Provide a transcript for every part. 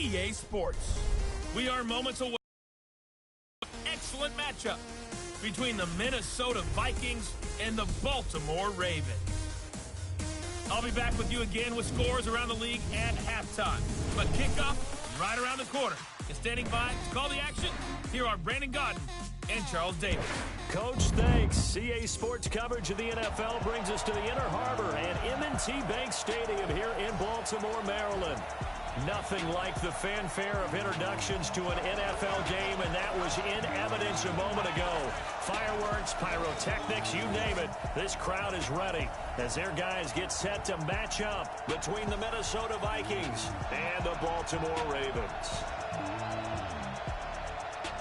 EA Sports. We are moments away from an excellent matchup between the Minnesota Vikings and the Baltimore Ravens. I'll be back with you again with scores around the league at halftime. But kickoff right around the corner. And standing by to call the action, here are Brandon Godden and Charles Davis. Coach, thanks. EA Sports coverage of the NFL brings us to the Inner Harbor and M&T Bank Stadium here in Baltimore, Maryland. Nothing like the fanfare of introductions to an NFL game, and that was in evidence a moment ago. Fireworks, pyrotechnics, you name it. This crowd is ready as their guys get set to match up between the Minnesota Vikings and the Baltimore Ravens.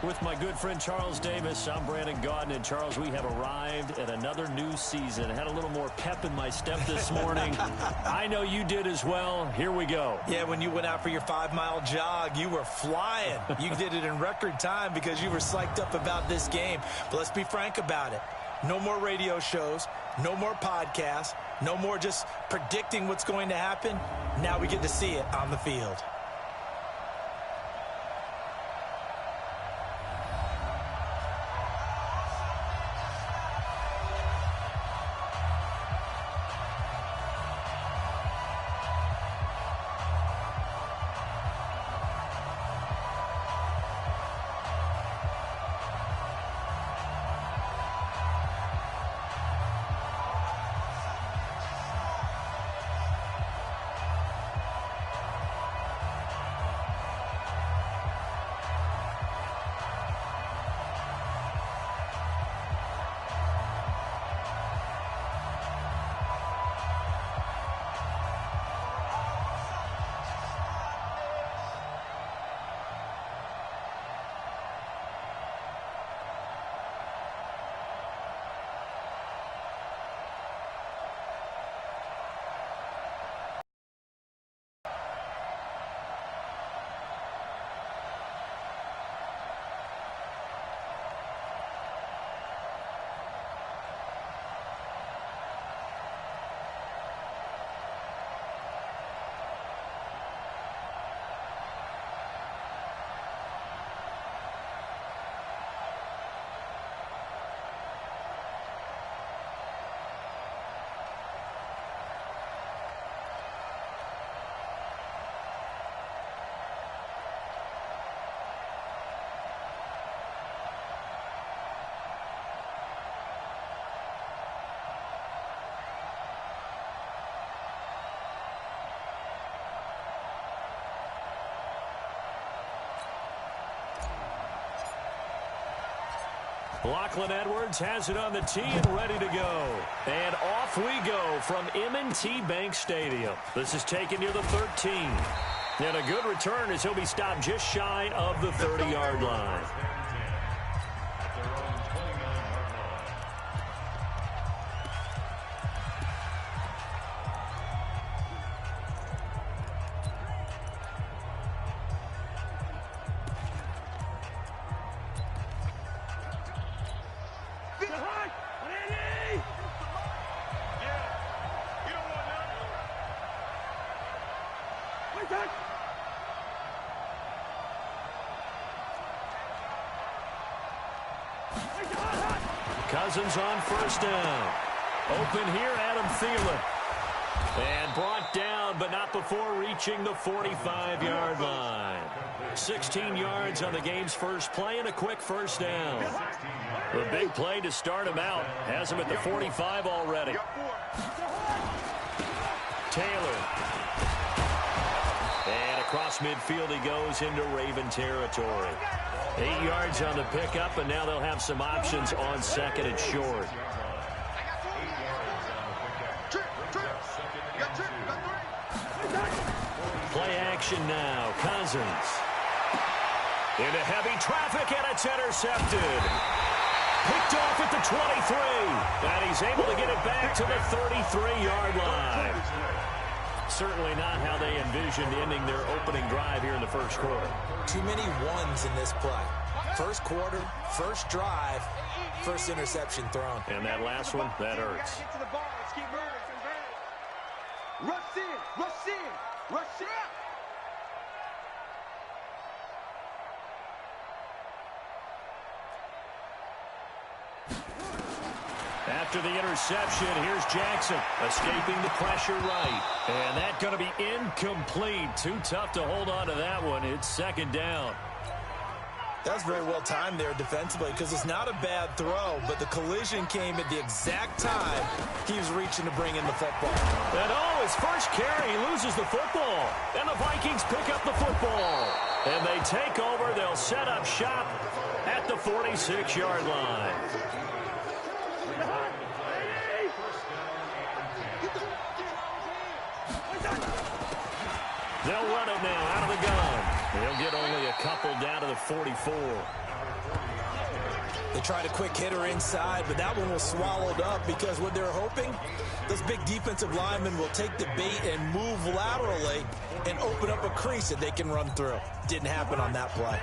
With my good friend Charles Davis, I'm Brandon Godden. And Charles, we have arrived at another new season. I had a little more pep in my step this morning. I know you did as well. Here we go. Yeah, when you went out for your 5-mile jog, you were flying. You did it in record time because you were psyched up about this game. But let's be frank about it. No more radio shows, no more podcasts, no more just predicting what's going to happen. Now we get to see it on the field. Lachlan Edwards has it on the tee and ready to go. And off we go from M&T Bank Stadium. This is taken near the 13. And a good return as he'll be stopped just shy of the 30-yard line. Cousins on first down. Open here, Adam Thielen. And brought down, but not before reaching the 45-yard line. 16 yards on the game's first play and a quick first down. The big play to start him out has him at the 45 already. Taylor. And across midfield he goes into Raven territory. 8 yards on the pickup, and now they'll have some options on second and short. Play action now. Cousins. Into heavy traffic, and it's intercepted. Picked off at the 23. And he's able to get it back to the 33-yard line. Certainly not how they envisioned ending their opening drive here in the first quarter. Too many ones in this play. First quarter, first drive, first interception thrown. And that last one, that hurts. Get to the ball. Let's keep moving. Rush in, rush in, rush in. After the interception, here's Jackson escaping the pressure right. And that's going to be incomplete. Too tough to hold on to that one. It's second down. That's very well timed there defensively because it's not a bad throw, but the collision came at the exact time he was reaching to bring in the football. And his first carry, he loses the football. And the Vikings pick up the football. And they take over. They'll set up shop at the 46-yard line. They'll run it now out of the gun. They'll get only a couple down to the 44. They tried a quick hitter inside, but that one was swallowed up because what they're hoping, those big defensive linemen will take the bait and move laterally and open up a crease that they can run through. Didn't happen on that play.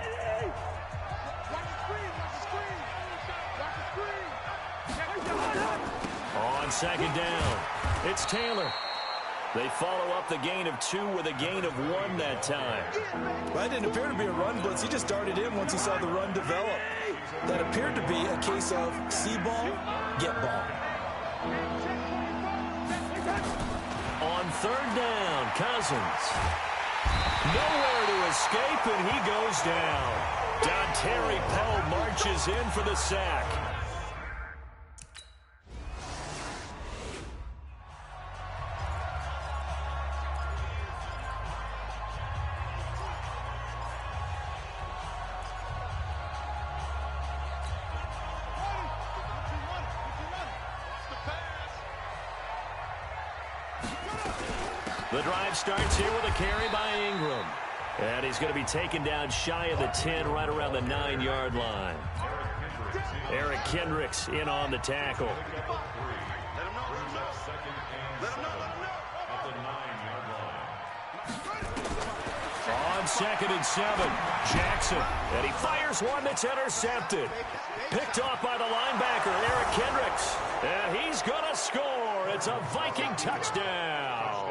On second down, it's Taylor. They follow up the gain of 2 with a gain of 1 that time. Well, it didn't appear to be a run blitz. He just darted in once he saw the run develop. That appeared to be a case of see ball, get ball. On third down, Cousins. Nowhere to escape, and he goes down. Dontari Poe marches in for the sack. The drive starts here with a carry by Ingram. And he's going to be taken down shy of the 10, right around the 9-yard line. Eric Kendricks in on the tackle. On second and 7, Jackson. And he fires one that's intercepted. Picked off by the linebacker, Eric Kendricks. And he's going to score. It's a Viking touchdown.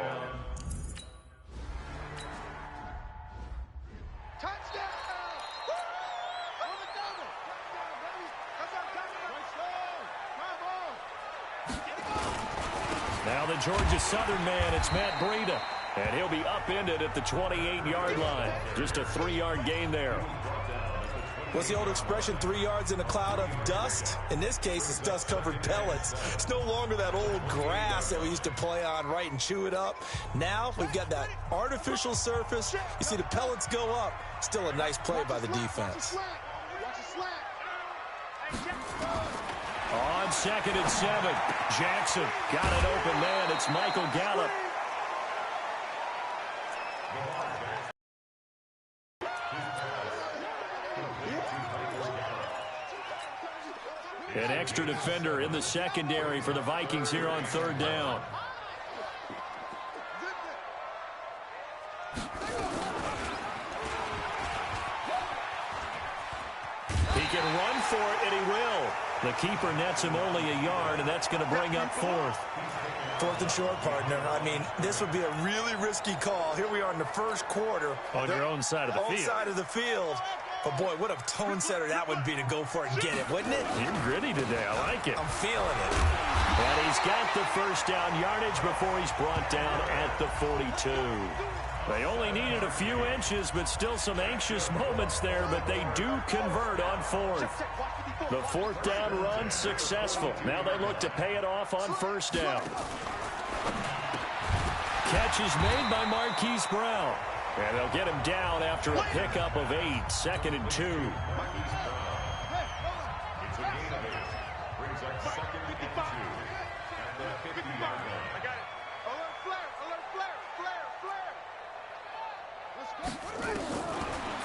Now the Georgia Southern man, it's Matt Breida. And he'll be upended at the 28-yard line. Just a 3-yard gain there. What's the old expression, 3 yards in a cloud of dust? In this case, it's dust-covered pellets. It's no longer that old grass that we used to play on, right, and chew it up. Now we've got that artificial surface. You see the pellets go up. Still a nice play by the defense. On second and 7, Jackson got an open man. It's Michael Gallup. An extra defender in the secondary for the Vikings here on third down. He can run for it, and he will. The keeper nets him only a yard, and that's going to bring up fourth. Fourth and short, partner. I mean, this would be a really risky call. Here we are in the first quarter. On your own side of the field. Own side of the field. But, boy, what a tone setter that would be to go for it and get it, wouldn't it? You're gritty today. I like it. I'm feeling it. And he's got the first down yardage before he's brought down at the 42. They only needed a few inches, but still some anxious moments there, but they do convert on fourth. The fourth down run successful. Now they look to pay it off on first down. Catch is made by Marquise Brown. And they'll get him down after a pickup of 8, second and 2.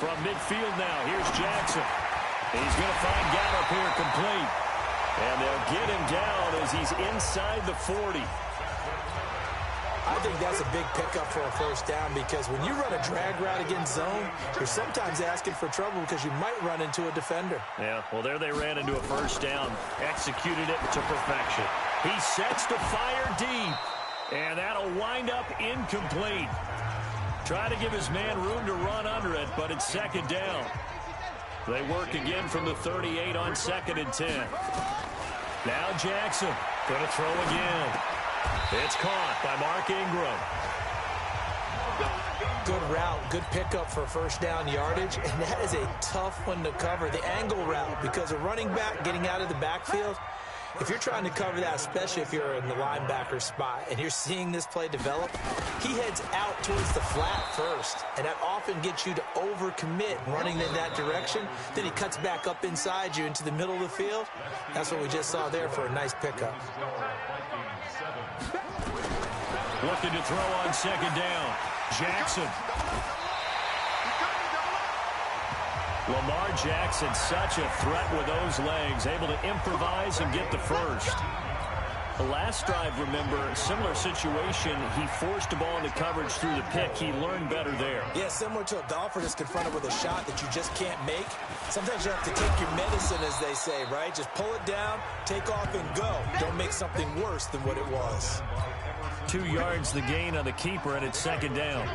From midfield now, here's Jackson. He's going to find Gallup here complete. And they'll get him down as he's inside the 40. I think that's a big pickup for a first down because when you run a drag route against zone, you're sometimes asking for trouble because you might run into a defender. Yeah, well, there they ran into a first down, executed it to perfection. He sets to fire deep, and that'll wind up incomplete. Try to give his man room to run under it, but it's second down. They work again from the 38 on second and 10. Now Jackson. Going to throw again. It's caught by Mark Ingram. Good route, good pickup for first down yardage, and that is a tough one to cover, the angle route, because a running back getting out of the backfield, if you're trying to cover that, especially if you're in the linebacker spot and you're seeing this play develop, he heads out towards the flat first, and that often gets you to overcommit running in that direction. Then he cuts back up inside you into the middle of the field. That's what we just saw there for a nice pickup. Looking to throw on second down. Jackson. Lamar Jackson, such a threat with those legs, able to improvise and get the first. The last drive, remember, similar situation. He forced the ball into coverage through the pick. He learned better there. Yeah, similar to a golfer that's confronted with a shot that you just can't make. Sometimes you have to take your medicine, as they say, right? Just pull it down, take off, and go. Don't make something worse than what it was. 2 yards the gain on the keeper, and it's second down.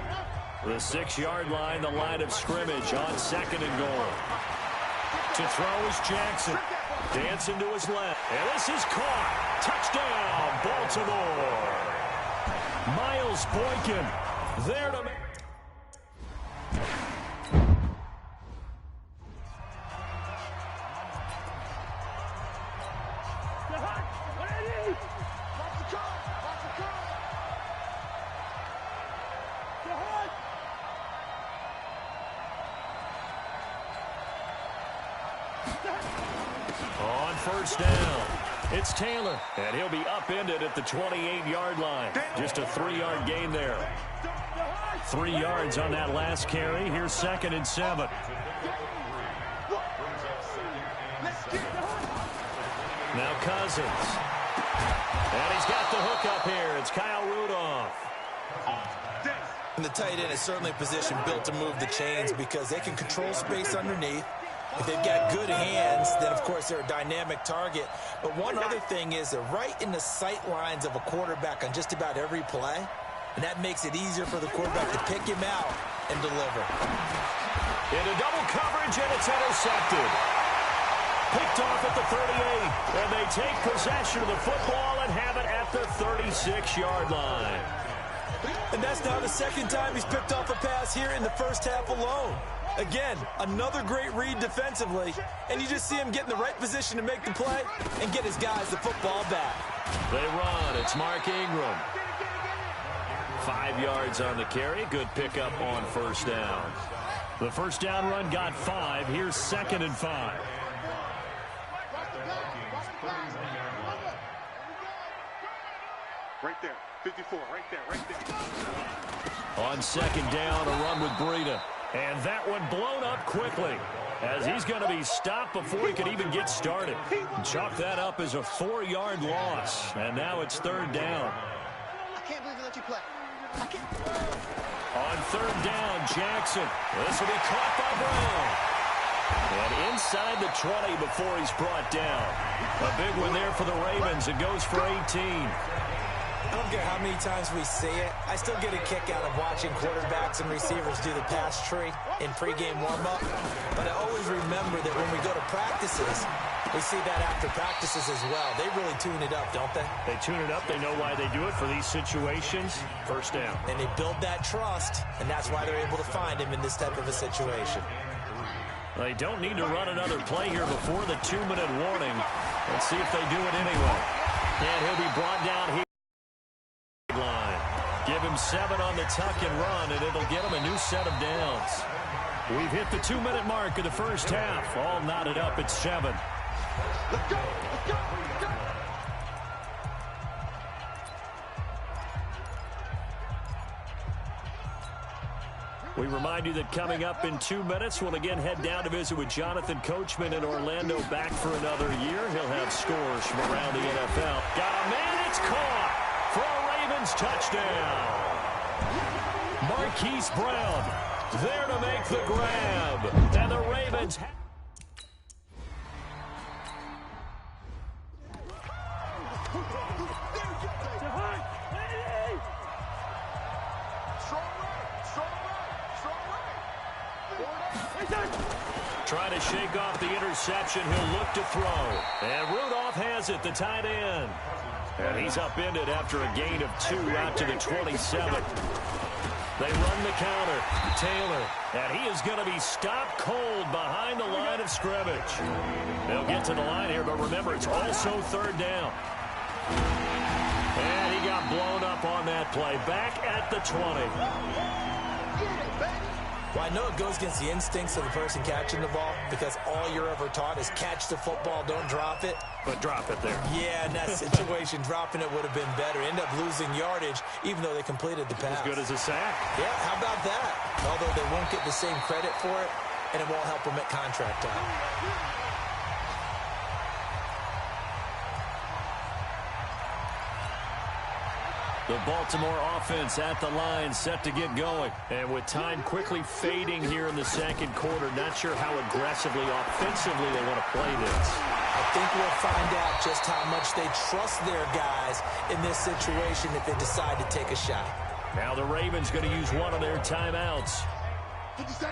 The 6-yard line, the line of scrimmage on second and goal. To throw is Jackson. Dancing to his left. And this is caught. Touchdown, Baltimore. Miles Boykin there to make. On first down, it's Taylor, and he'll be upended at the 28-yard line. Just a 3-yard gain there. 3 yards on that last carry. Here's second and 7. Now Cousins. And he's got the hook up here. It's Kyle Rudolph. And the tight end is certainly a position built to move the chains because they can control space underneath. If they've got good hands, then, of course, they're a dynamic target. But one other thing is they're right in the sight lines of a quarterback on just about every play, and that makes it easier for the quarterback to pick him out and deliver. Into double coverage, and it's intercepted. Picked off at the 38, and they take possession of the football and have it at the 36-yard line. And that's now the second time he's picked off a pass here in the first half alone. Again, another great read defensively, and you just see him get in the right position to make the play and get his guys the football back. They run. It's Mark Ingram. 5 yards on the carry. Good pickup on first down. The first down run got 5. Here's second and 5. Right there. 54, right there. On second down, a run with Breida. And that one blown up quickly as he's going to be stopped before he could even get started. Chalk that up as a 4-yard loss. And now it's third down. I can't believe they let you play. On third down, Jackson. This will be caught by Brown. And inside the 20 before he's brought down. A big one there for the Ravens. It goes for 18. I don't care how many times we see it. I still get a kick out of watching quarterbacks and receivers do the pass tree in pregame warm-up. But I always remember that when we go to practices, we see that after practices as well. They really tune it up, don't they? They tune it up. They know why they do it for these situations. First down. And they build that trust, and that's why they're able to find him in this type of a situation. They don't need to run another play here before the 2-minute warning. Let's see if they do it anyway. And he'll be brought down here. Line. Give him 7 on the tuck and run, and it'll get him a new set of downs. We've hit the 2-minute mark of the first half. All knotted up at 7. Let's go. Let's go. Let's go. We remind you that coming up in 2 minutes, we'll again head down to visit with Jonathan Coachman in Orlando, back for another year. He'll have scores from around the NFL. Got a man, it's caught for a Ravens touchdown. Marquise Brown there to make the grab. And the Ravens... Trying to shake off the interception. He'll look to throw. And Rudolph has it, the tight end. And he's upended after a gain of 2 out to the 27. They run the counter. Taylor. And he is going to be stopped cold behind the line of scrimmage. They'll get to the line here, but remember, it's also 3rd down. And he got blown up on that play. Back at the 20. Well, I know it goes against the instincts of the person catching the ball because all you're ever taught is catch the football, don't drop it. But drop it there. Yeah, in that situation, dropping it would have been better. End up losing yardage, even though they completed the pass. As good as a sack. Yeah, how about that? Although they won't get the same credit for it, and it won't help them at contract time. The Baltimore offense at the line, set to get going. And with time quickly fading here in the 2nd quarter, not sure how aggressively, offensively they want to play this. I think we'll find out just how much they trust their guys in this situation if they decide to take a shot. Now the Ravens going to use one of their timeouts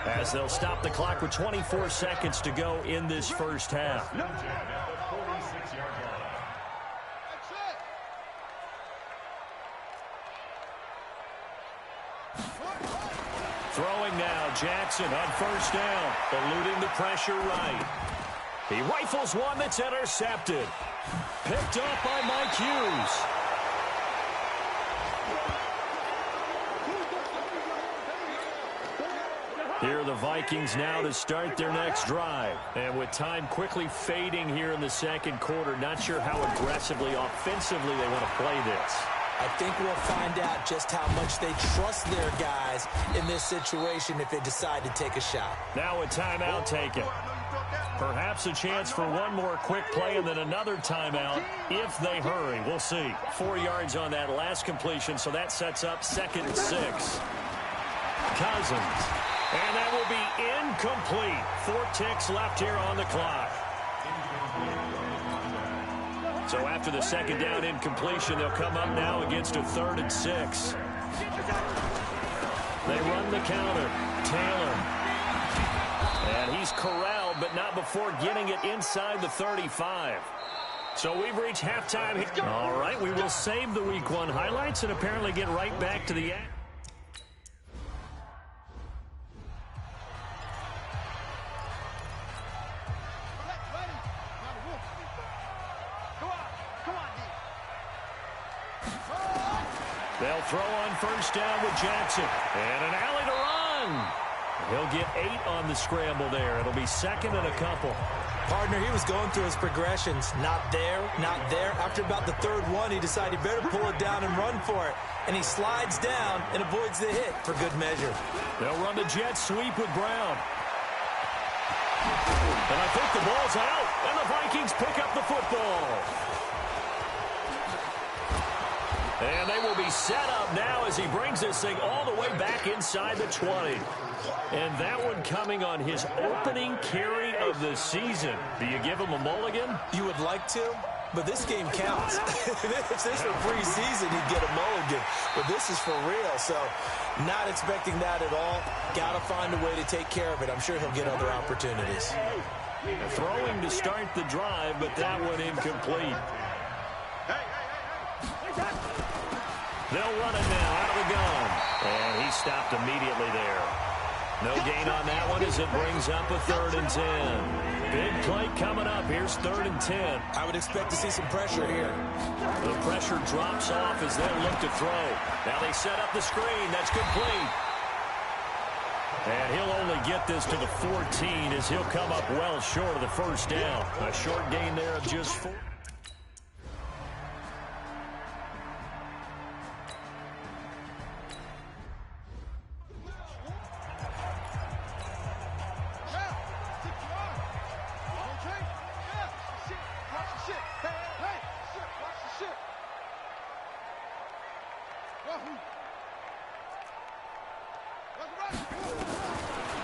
as they'll stop the clock with 24 seconds to go in this first half. Throwing now, Jackson on 1st down, eluding the pressure right. He rifles one that's intercepted. Picked up by Mike Hughes. Here are the Vikings now to start their next drive. And with time quickly fading here in the 2nd quarter, not sure how aggressively, offensively they want to play this. I think we'll find out just how much they trust their guys in this situation if they decide to take a shot. Now a timeout taken. Perhaps a chance for one more quick play and then another timeout if they hurry. We'll see. 4 yards on that last completion, so that sets up 2nd and 6. Cousins. And that will be incomplete. 4 ticks left here on the clock. So after the 2nd down incompletion, they'll come up now against a 3rd and 6. They run the counter. Taylor. And he's corralled, but not before getting it inside the 35. So we've reached halftime. All right, we will save the Week 1 highlights and apparently get right back to the act. They'll throw on 1st down with Jackson. And an alley to run. He'll get 8 on the scramble there. It'll be 2nd and a couple. Partner, he was going through his progressions. Not there, not there. After about the 3rd one, he decided he better pull it down and run for it. And he slides down and avoids the hit for good measure. They'll run the jet sweep with Brown. And I think the ball's out. And the Vikings pick up the football. And they will be set up now as he brings this thing all the way back inside the 20. And that one coming on his opening carry of the season. Do you give him a mulligan? You would like to, but this game counts. If this were preseason, he'd get a mulligan. But this is for real, so not expecting that at all. Got to find a way to take care of it. I'm sure he'll get other opportunities. Throwing to start the drive, but that one incomplete. They'll run it now out of the gun. And he stopped immediately there. No gain on that one as it brings up a 3rd and 10. Big play coming up. Here's 3rd and 10. I would expect to see some pressure here. The pressure drops off as they look to throw. Now they set up the screen. That's complete. And he'll only get this to the 14 as he'll come up well short of the 1st down. A short gain there of just 4.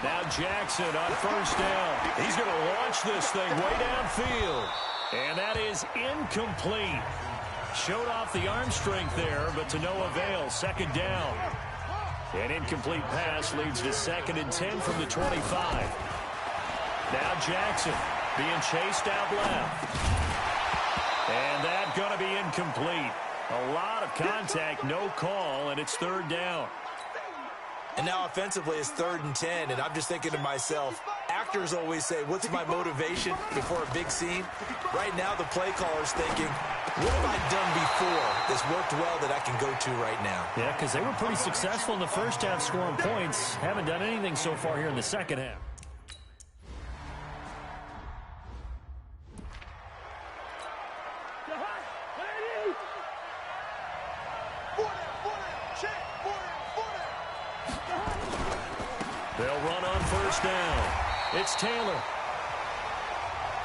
Now Jackson on 1st down. He's going to launch this thing way downfield. And that is incomplete. Showed off the arm strength there, but to no avail. 2nd down. An incomplete pass leads to 2nd and 10 from the 25. Now Jackson being chased out left. And that's going to be incomplete. A lot of contact, no call, and it's third down. And now offensively it's 3rd and 10, and I'm just thinking to myself, actors always say, what's my motivation before a big scene? Right now the play caller's thinking, what have I done before that's worked well that I can go to right now? Yeah, because they were pretty successful in the first half scoring points. Haven't done anything so far here in the second half. They'll run on first down. It's Taylor.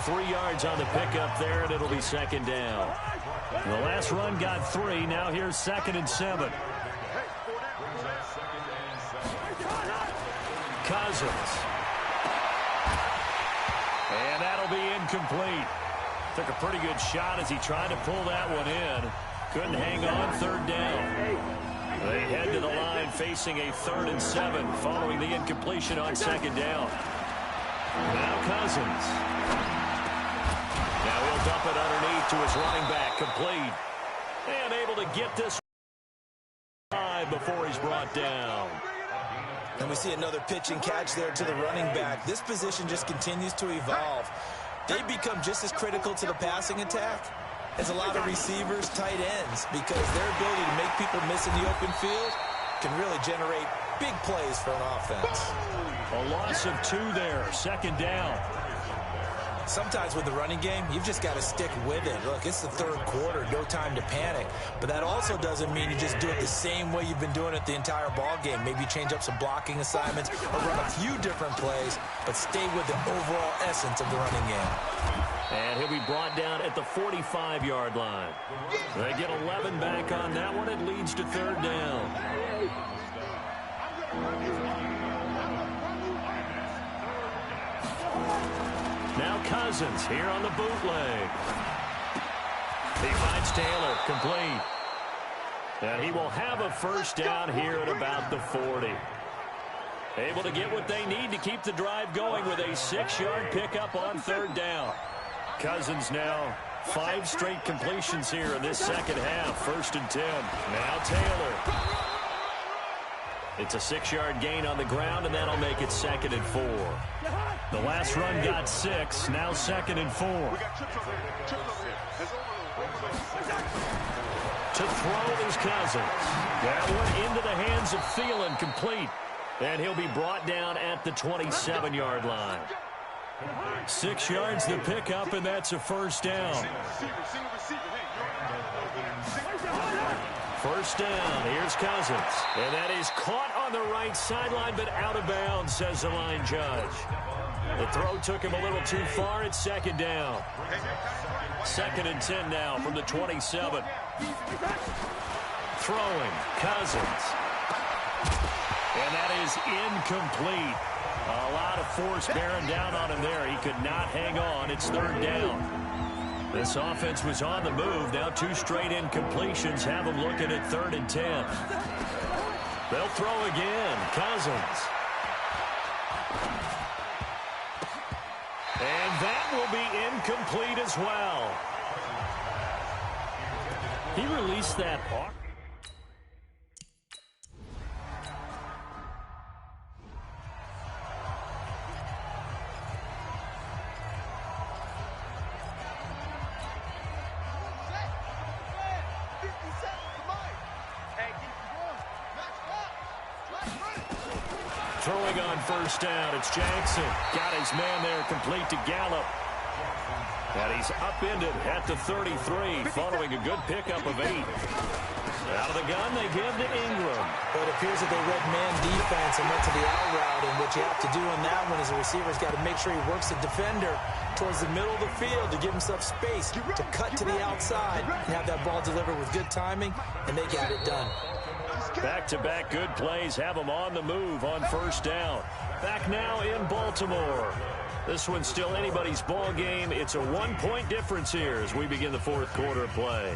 3 yards on the pickup there, and it'll be second down. The last run got 3. Now here's 2nd and 7. Cousins. And that'll be incomplete. Took a pretty good shot as he tried to pull that one in. Couldn't hang on, 3rd down. They head to the line facing a 3rd and 7 following the incompletion on 2nd down. Now Cousins. Now he'll dump it underneath to his running back, complete. And able to get this before he's brought down. And we see another pitch and catch there to the running back. This position just continues to evolve. They become just as critical to the passing attack as a lot of receivers, tight ends, because their ability to make people miss in the open field can really generate big plays for an offense. A loss of 2 there, 2nd down. Sometimes with the running game, you've just got to stick with it. Look, it's the 3rd quarter, no time to panic. But that also doesn't mean you just do it the same way you've been doing it the entire ball game. Maybe change up some blocking assignments or run a few different plays, but stay with the overall essence of the running game. And he'll be brought down at the 45-yard line. They get 11 back on that one. It leads to 3rd down. Now Cousins here on the bootleg. He finds Taylor, complete. And he will have a first down here at about the 40. Able to get what they need to keep the drive going with a 6-yard pickup on 3rd down. Cousins now 5 straight completions here in this second half. 1st and 10. Now Taylor. It's a 6-yard gain on the ground, and that'll make it 2nd and 4. The last run got 6. Now 2nd and 4. To throw is Cousins. That one into the hands of Thielen, complete. And he'll be brought down at the 27-yard line. 6 yards to pick up, and that's a first down. First down, here's Cousins. And that is caught on the right sideline, but out of bounds, says the line judge. The throw took him a little too far. It's 2nd down. 2nd and 10 now from the 27. Throwing, Cousins. And that is incomplete. A lot of force bearing down on him there. He could not hang on. It's 3rd down. This offense was on the move. Now 2 straight incompletions have them looking at 3rd and 10. They'll throw again. Cousins. And that will be incomplete as well. He released that hawk. Throwing on first down, it's Jackson. Got his man there, complete to Gallup. And he's upended at the 33, following a good pickup of 8. Out of the gun, they give to Ingram. But it appears that they read man defense and went to the out route, and what you have to do on that one is the receiver's got to make sure he works the defender towards the middle of the field to give himself space to cut to the outside and have that ball delivered with good timing, and they got it done. Back-to-back good plays have them on the move on first down. Back now in Baltimore. This one's still anybody's ball game. It's a 1-point difference here as we begin the 4th quarter of play.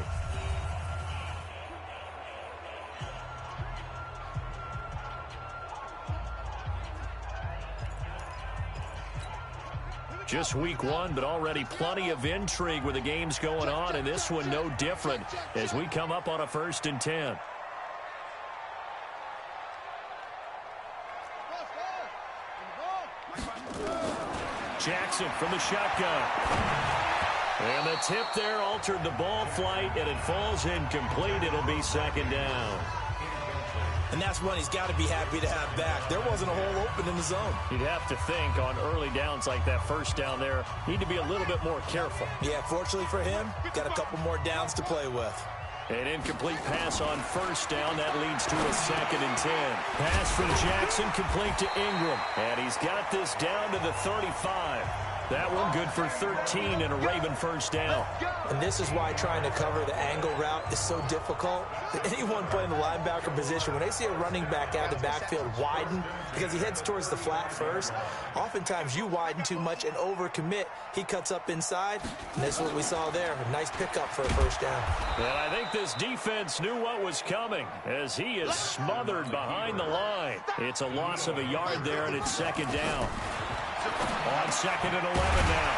Just week 1, but already plenty of intrigue with the games going on, and this one no different as we come up on a 1st and 10. Jackson from the shotgun. And the tip there altered the ball flight, and it falls incomplete. It'll be 2nd down. And that's one he's got to be happy to have back. There wasn't a hole open in the zone. You'd have to think on early downs like that 1st down there, need to be a little bit more careful. Yeah, fortunately for him, got a couple more downs to play with. An incomplete pass on 1st down. That leads to a 2nd and 10. Pass from Jackson complete to Ingram. And he's got this down to the 35. That one good for 13 and a Raven 1st down. And this is why trying to cover the angle route is so difficult. Anyone playing the linebacker position, when they see a running back out of the backfield widen because he heads towards the flat first, oftentimes you widen too much and overcommit. He cuts up inside, and that's what we saw there. A nice pickup for a 1st down. And I think this defense knew what was coming as he is smothered behind the line. It's a loss of a yard there, and it's 2nd down. On 2nd and 11 now.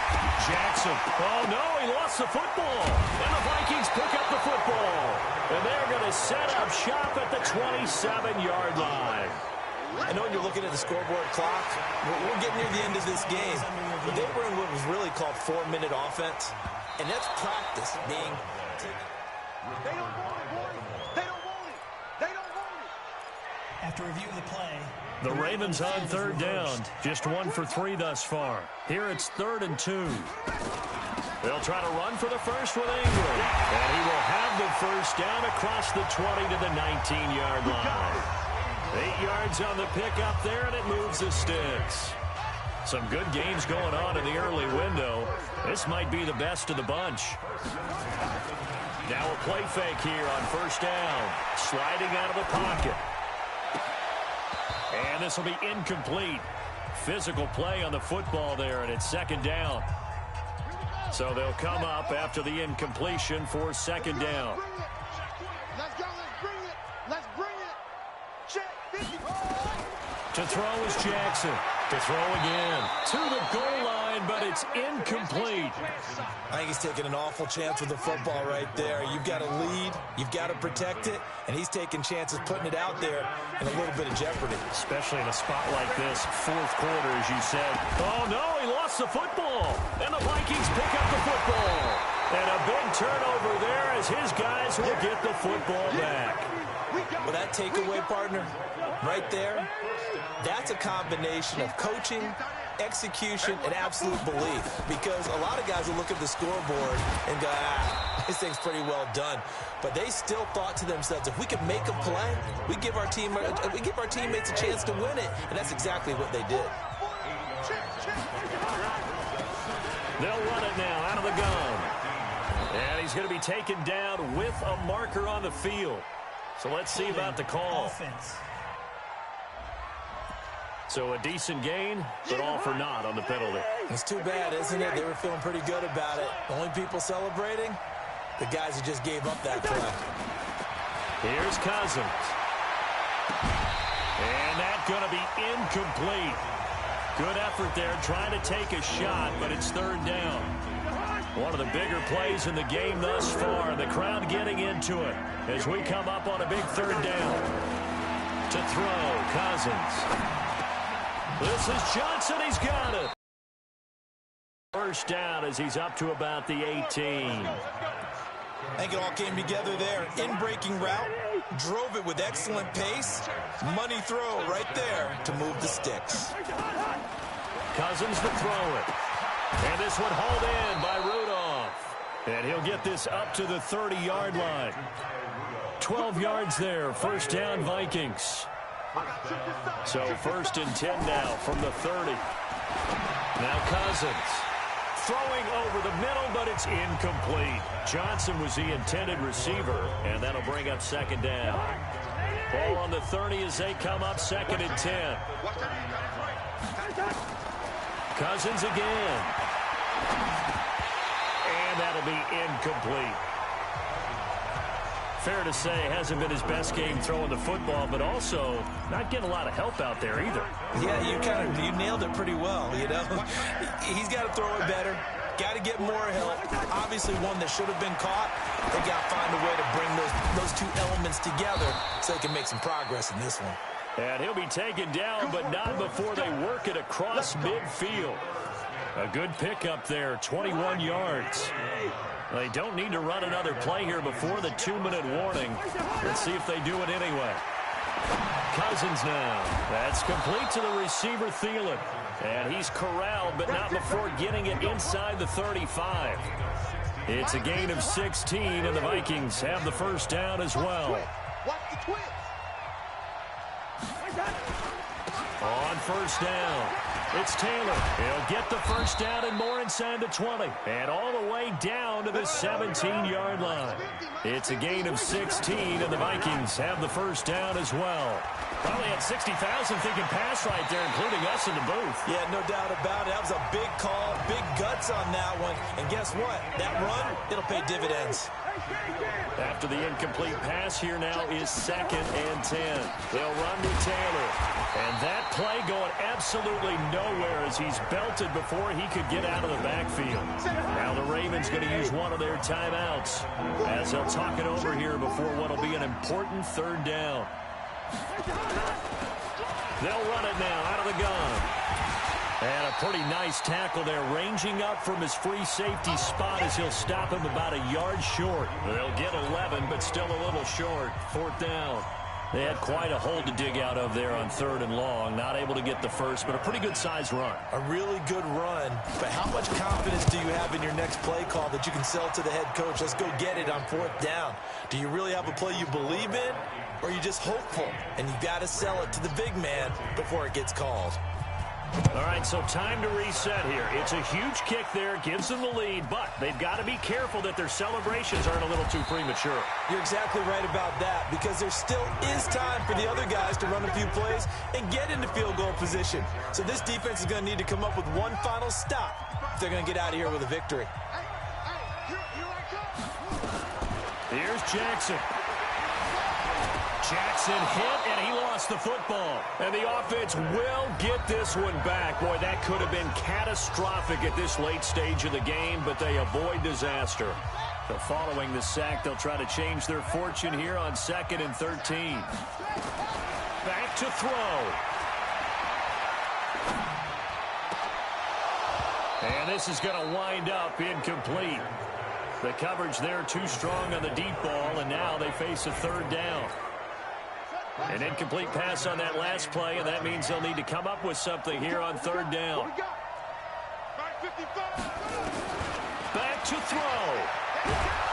Jackson. Oh, no, he lost the football. And the Vikings pick up the football. And they're going to set up shop at the 27-yard line. I know when you're looking at the scoreboard clock, we're getting near the end of this game. They were in what was really called 4-minute offense. And that's practice being taken. They don't want it, boys. They don't want it. They don't want it. After reviewing the play, the Ravens on 3rd down. Just 1 for 3 thus far. Here it's 3rd and 2. They'll try to run for the first with Ingram. And he will have the 1st down across the 20 to the 19-yard line. 8 yards on the pickup there, and it moves the sticks. Some good games going on in the early window. This might be the best of the bunch. Now a play fake here on 1st down. Sliding out of the pocket. And this will be incomplete. Physical play on the football there, and it's 2nd down. So they'll come up after the incompletion for 2nd down. Let's go. Let's bring it. Let's bring it. Check. 50. To throw is Jackson. To throw again. To the goal line, but it's incomplete. I think he's taking an awful chance with the football right there. You've got to lead. You've got to protect it. And he's taking chances putting it out there in a little bit of jeopardy. Especially in a spot like this, 4th quarter, as you said. Oh, no, he lost the football. And the Vikings pick up the football. And a big turnover there as his guys will get the football back. Well, that takeaway, partner, right there, that's a combination of coaching, execution, and absolute belief. Because a lot of guys will look at the scoreboard and go, this thing's pretty well done. But they still thought to themselves, if we could make a play, we give our teammates a chance to win it. And that's exactly what they did. They'll run it now out of the gun. And he's going to be taken down with a marker on the field. So let's see about the call. Offense. So a decent gain, but all for naught on the penalty. It's too bad, isn't it? They were feeling pretty good about it. The only people celebrating, the guys who just gave up that play. Here's Cousins. And that's going to be incomplete. Good effort there, trying to take a shot, but it's 3rd down. One of the bigger plays in the game thus far, and the crowd getting into it as we come up on a big 3rd down. To throw, Cousins. This is Johnson. He's got it. 1st down as he's up to about the 18. I think it all came together there. In-breaking route, drove it with excellent pace. Money throw right there to move the sticks. Cousins to throw it. And this one hauled in by Rudolph. And he'll get this up to the 30-yard line. 12 yards there. 1st down, Vikings. So 1st and 10 now from the 30. Now Cousins throwing over the middle, but it's incomplete. Johnson was the intended receiver, and that'll bring up 2nd down. Ball on the 30 as they come up 2nd and 10. Cousins again. And that'll be incomplete. fair to say, hasn't been his best game throwing the football, but also not getting a lot of help out there either. Yeah, you nailed it pretty well, you know. He's got to throw it better. Got to get more help. Obviously one that should have been caught. They got to find a way to bring those two elements together so they can make some progress in this one. And he'll be taken down, but not before they work it across midfield. A good pickup there, 21 yards. They don't need to run another play here before the 2-minute warning. Let's see if they do it anyway. Cousins now. That's complete to the receiver, Thielen. And he's corralled, but not before getting it inside the 35. It's a gain of 16, and the Vikings have the first down as well. Watch the twist. On first down, it's Taylor. He'll get the first down and more inside the 20. And all the way down to the 17-yard line. It's a gain of 16, and the Vikings have the first down as well. Probably had 60,000 thinking pass right there, including us in the booth. Yeah, no doubt about it. That was a big call, big guts on that one. And guess what? That run, it'll pay dividends. After the incomplete pass, here now is 2nd and 10. They'll run with Taylor. And that play going absolutely nowhere as he's belted before he could get out of the backfield. Now the Ravens going to use one of their timeouts as they'll talk it over here before what will be an important 3rd down. They'll run it now out of the gun. And a pretty nice tackle there, ranging up from his free safety spot as he'll stop him about a yard short. They'll get 11, but still a little short. 4th down. They had quite a hole to dig out of there on 3rd and long. Not able to get the first, but a pretty good-sized run. A really good run. But how much confidence do you have in your next play call that you can sell to the head coach? Let's go get it on 4th down. Do you really have a play you believe in, or are you just hopeful? And you've got to sell it to the big man before it gets called. All right, so time to reset here. It's a huge kick there, gives them the lead, but they've got to be careful that their celebrations aren't a little too premature. You're exactly right about that, because there still is time for the other guys to run a few plays and get into field goal position. So this defense is going to need to come up with one final stop if they're going to get out of here with a victory. Here's Jackson. Jackson hit, and he lost the football. And the offense will get this one back. Boy, that could have been catastrophic at this late stage of the game, but they avoid disaster. So following the sack, they'll try to change their fortune here on 2nd and 13. Back to throw. And this is going to wind up incomplete. The coverage there too strong on the deep ball, and now they face a 3rd down. An incomplete pass on that last play, and that means they'll need to come up with something here on 3rd down. Back to throw.